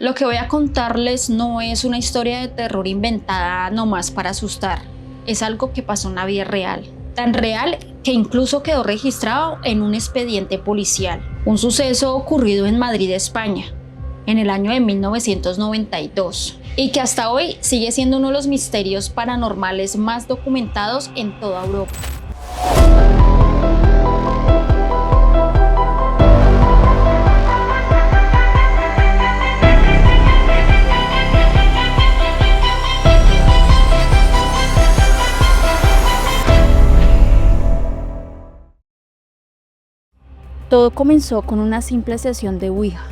Lo que voy a contarles no es una historia de terror inventada nomás para asustar. Es algo que pasó en la vida real. Tan real que incluso quedó registrado en un expediente policial. Un suceso ocurrido en Madrid, España, en el año de 1992. Y que hasta hoy sigue siendo uno de los misterios paranormales más documentados en toda Europa. Todo comenzó con una simple sesión de Ouija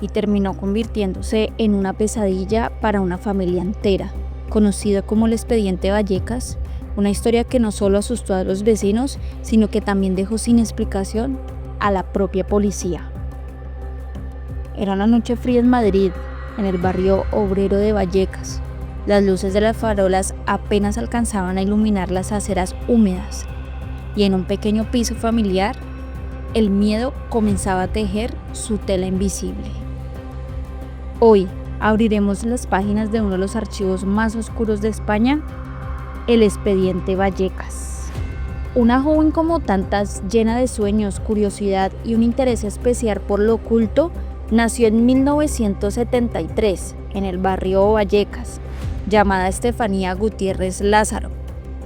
y terminó convirtiéndose en una pesadilla para una familia entera, conocida como el Expediente Vallecas, una historia que no solo asustó a los vecinos, sino que también dejó sin explicación a la propia policía. Era una noche fría en Madrid, en el barrio obrero de Vallecas. Las luces de las farolas apenas alcanzaban a iluminar las aceras húmedas, y en un pequeño piso familiar, el miedo comenzaba a tejer su tela invisible. Hoy abriremos las páginas de uno de los archivos más oscuros de España, el Expediente Vallecas. Una joven como tantas, llena de sueños, curiosidad y un interés especial por lo oculto, nació en 1973 en el barrio Vallecas, llamada Estefanía Gutiérrez Lázaro.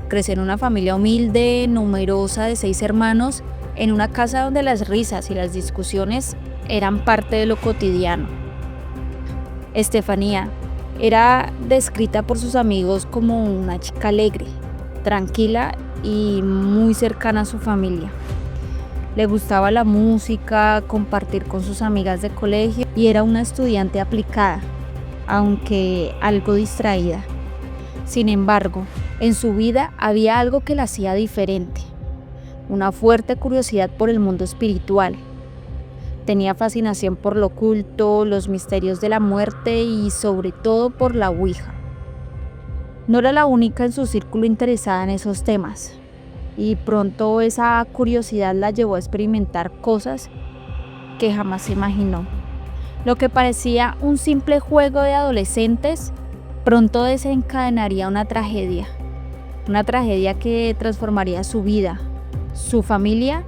Creció en una familia humilde, numerosa, de 6 hermanos, en una casa donde las risas y las discusiones eran parte de lo cotidiano. Estefanía era descrita por sus amigos como una chica alegre, tranquila y muy cercana a su familia. Le gustaba la música, compartir con sus amigas de colegio y era una estudiante aplicada, aunque algo distraída. Sin embargo, en su vida había algo que la hacía diferente. Una fuerte curiosidad por el mundo espiritual. Tenía fascinación por lo oculto, los misterios de la muerte y sobre todo por la Ouija. No era la única en su círculo interesada en esos temas, y pronto esa curiosidad la llevó a experimentar cosas que jamás imaginó. Lo que parecía un simple juego de adolescentes, pronto desencadenaría una tragedia que transformaría su vida, su familia,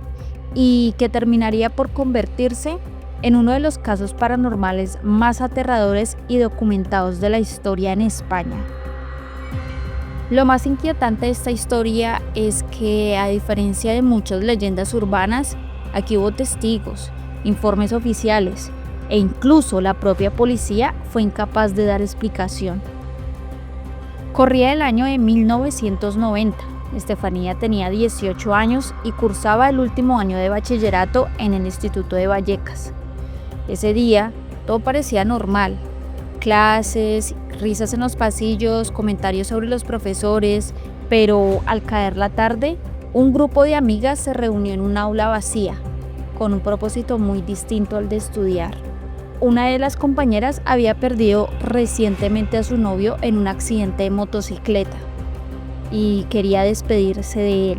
y que terminaría por convertirse en uno de los casos paranormales más aterradores y documentados de la historia en España. Lo más inquietante de esta historia es que, a diferencia de muchas leyendas urbanas, aquí hubo testigos, informes oficiales e incluso la propia policía fue incapaz de dar explicación. Corría el año de 1990. Estefanía tenía 18 años y cursaba el último año de bachillerato en el Instituto de Vallecas. Ese día todo parecía normal. Clases, risas en los pasillos, comentarios sobre los profesores, pero al caer la tarde, un grupo de amigas se reunió en un aula vacía, con un propósito muy distinto al de estudiar. Una de las compañeras había perdido recientemente a su novio en un accidente de motocicleta y quería despedirse de él.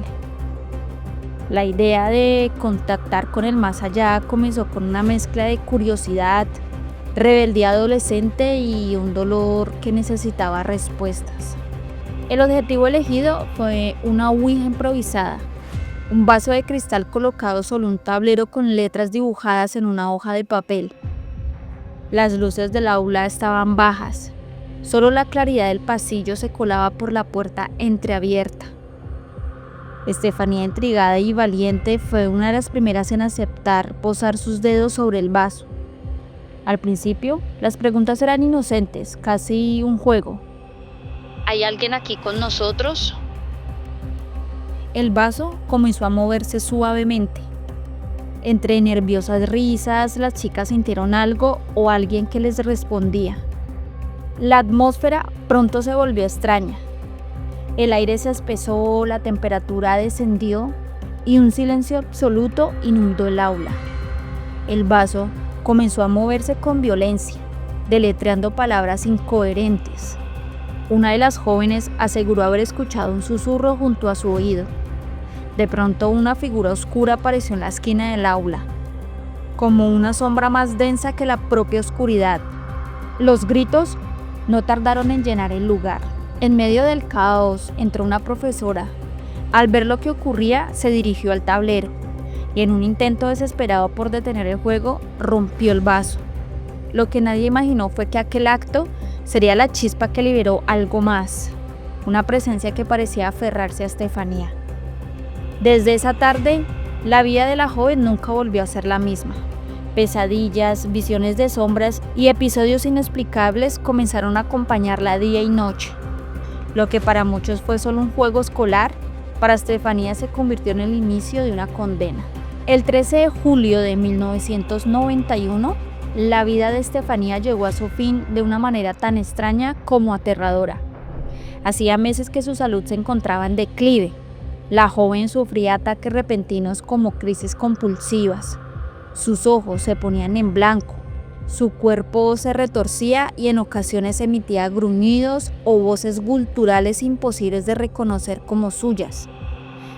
La idea de contactar con el más allá comenzó con una mezcla de curiosidad, rebeldía adolescente y un dolor que necesitaba respuestas. El objetivo elegido fue una ouija improvisada, un vaso de cristal colocado sobre un tablero con letras dibujadas en una hoja de papel. Las luces del aula estaban bajas. Solo la claridad del pasillo se colaba por la puerta entreabierta. Estefanía, intrigada y valiente, fue una de las primeras en aceptar posar sus dedos sobre el vaso. Al principio, las preguntas eran inocentes, casi un juego. ¿Hay alguien aquí con nosotros? El vaso comenzó a moverse suavemente. Entre nerviosas risas, las chicas sintieron algo o alguien que les respondía. La atmósfera pronto se volvió extraña. El aire se espesó, la temperatura descendió y un silencio absoluto inundó el aula. El vaso comenzó a moverse con violencia, deletreando palabras incoherentes. Una de las jóvenes aseguró haber escuchado un susurro junto a su oído. De pronto una figura oscura apareció en la esquina del aula, como una sombra más densa que la propia oscuridad. Los gritos no tardaron en llenar el lugar. En medio del caos entró una profesora. Al ver lo que ocurría, se dirigió al tablero y en un intento desesperado por detener el juego, rompió el vaso. Lo que nadie imaginó fue que aquel acto sería la chispa que liberó algo más, una presencia que parecía aferrarse a Estefanía. Desde esa tarde, la vida de la joven nunca volvió a ser la misma. Pesadillas, visiones de sombras y episodios inexplicables comenzaron a acompañarla día y noche. Lo que para muchos fue solo un juego escolar, para Estefanía se convirtió en el inicio de una condena. El 13 de julio de 1991, la vida de Estefanía llegó a su fin de una manera tan extraña como aterradora. Hacía meses que su salud se encontraba en declive. La joven sufría ataques repentinos como crisis compulsivas. Sus ojos se ponían en blanco, su cuerpo se retorcía y en ocasiones emitía gruñidos o voces guturales imposibles de reconocer como suyas.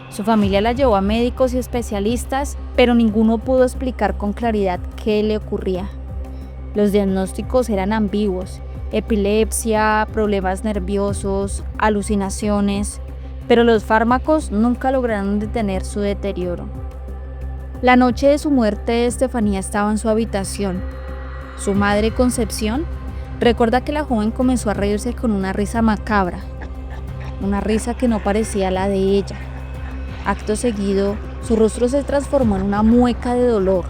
Su familia la llevó a médicos y especialistas, pero ninguno pudo explicar con claridad qué le ocurría. Los diagnósticos eran ambiguos: epilepsia, problemas nerviosos, alucinaciones, pero los fármacos nunca lograron detener su deterioro. La noche de su muerte, Estefanía estaba en su habitación. Su madre, Concepción, recuerda que la joven comenzó a reírse con una risa macabra, una risa que no parecía la de ella. Acto seguido, su rostro se transformó en una mueca de dolor.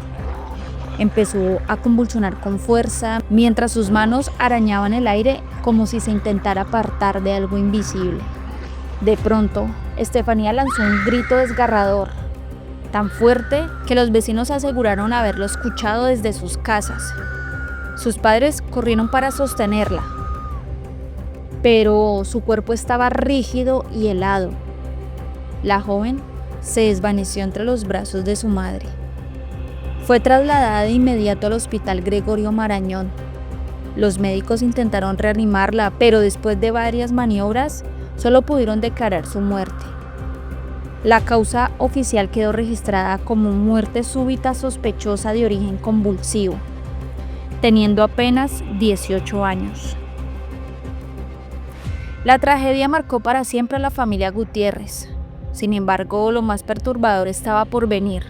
Empezó a convulsionar con fuerza, mientras sus manos arañaban el aire como si se intentara apartar de algo invisible. De pronto, Estefanía lanzó un grito desgarrador, tan fuerte que los vecinos aseguraron haberlo escuchado desde sus casas. Sus padres corrieron para sostenerla, pero su cuerpo estaba rígido y helado. La joven se desvaneció entre los brazos de su madre. Fue trasladada de inmediato al Hospital Gregorio Marañón. Los médicos intentaron reanimarla, pero después de varias maniobras, solo pudieron declarar su muerte. La causa oficial quedó registrada como muerte súbita sospechosa de origen convulsivo, teniendo apenas 18 años. La tragedia marcó para siempre a la familia Gutiérrez. Sin embargo, lo más perturbador estaba por venir.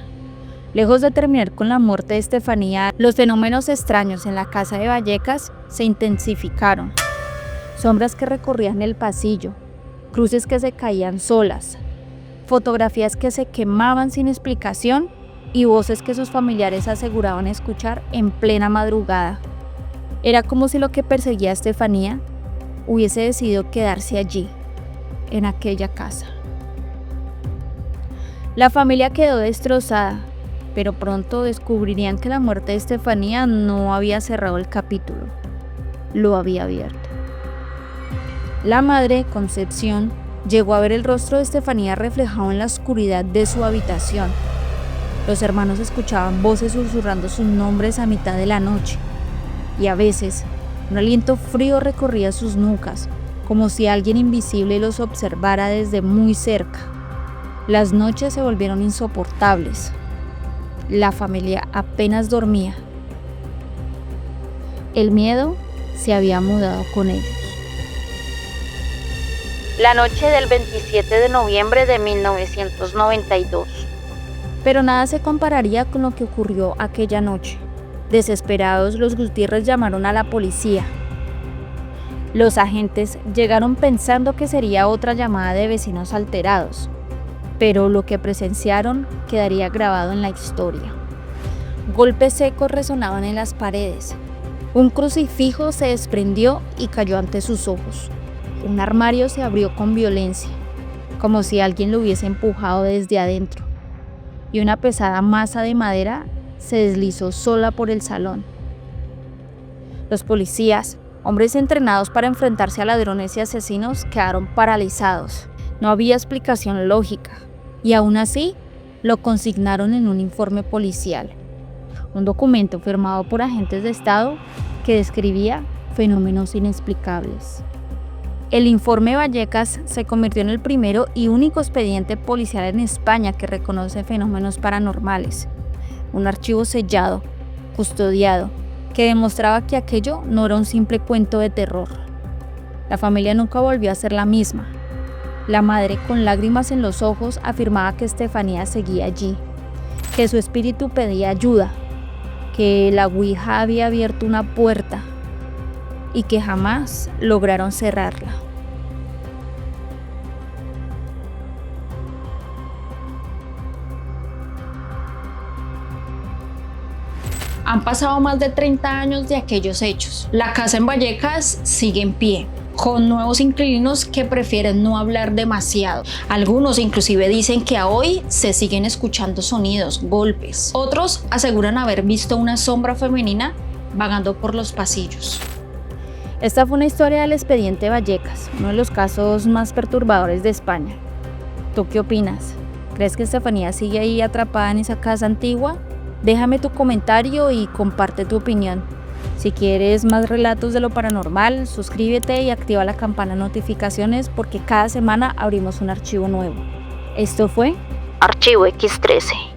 Lejos de terminar con la muerte de Estefanía, los fenómenos extraños en la casa de Vallecas se intensificaron. Sombras que recorrían el pasillo, cruces que se caían solas, fotografías que se quemaban sin explicación y voces que sus familiares aseguraban escuchar en plena madrugada. Era como si lo que perseguía a Estefanía hubiese decidido quedarse allí, en aquella casa. La familia quedó destrozada, pero pronto descubrirían que la muerte de Estefanía no había cerrado el capítulo, lo había abierto. La madre, Concepción, llegó a ver el rostro de Estefanía reflejado en la oscuridad de su habitación. Los hermanos escuchaban voces susurrando sus nombres a mitad de la noche, y a veces un aliento frío recorría sus nucas, como si alguien invisible los observara desde muy cerca. Las noches se volvieron insoportables. La familia apenas dormía. El miedo se había mudado con ellos. La noche del 27 de noviembre de 1992. Pero nada se compararía con lo que ocurrió aquella noche. Desesperados, los Gutiérrez llamaron a la policía. Los agentes llegaron pensando que sería otra llamada de vecinos alterados, pero lo que presenciaron quedaría grabado en la historia. Golpes secos resonaban en las paredes. Un crucifijo se desprendió y cayó ante sus ojos. Un armario se abrió con violencia, como si alguien lo hubiese empujado desde adentro, y una pesada masa de madera se deslizó sola por el salón. Los policías, hombres entrenados para enfrentarse a ladrones y asesinos, quedaron paralizados. No había explicación lógica, y aún así lo consignaron en un informe policial, un documento firmado por agentes de Estado que describía fenómenos inexplicables. El informe Vallecas se convirtió en el primero y único expediente policial en España que reconoce fenómenos paranormales. Un archivo sellado, custodiado que demostraba que aquello no era un simple cuento de terror. La familia nunca volvió a ser la misma. La madre, con lágrimas en los ojos, afirmaba que Estefanía seguía allí, que su espíritu pedía ayuda, que la Ouija había abierto una puerta y que jamás lograron cerrarla. Han pasado más de 30 años de aquellos hechos. La casa en Vallecas sigue en pie, con nuevos inquilinos que prefieren no hablar demasiado. Algunos inclusive dicen que a hoy se siguen escuchando sonidos, golpes. Otros aseguran haber visto una sombra femenina vagando por los pasillos. Esta fue una historia del expediente Vallecas, uno de los casos más perturbadores de España. ¿Tú qué opinas? ¿Crees que Estefanía sigue ahí atrapada en esa casa antigua? Déjame tu comentario y comparte tu opinión. Si quieres más relatos de lo paranormal, suscríbete y activa la campana de notificaciones porque cada semana abrimos un archivo nuevo. Esto fue Archivo X13.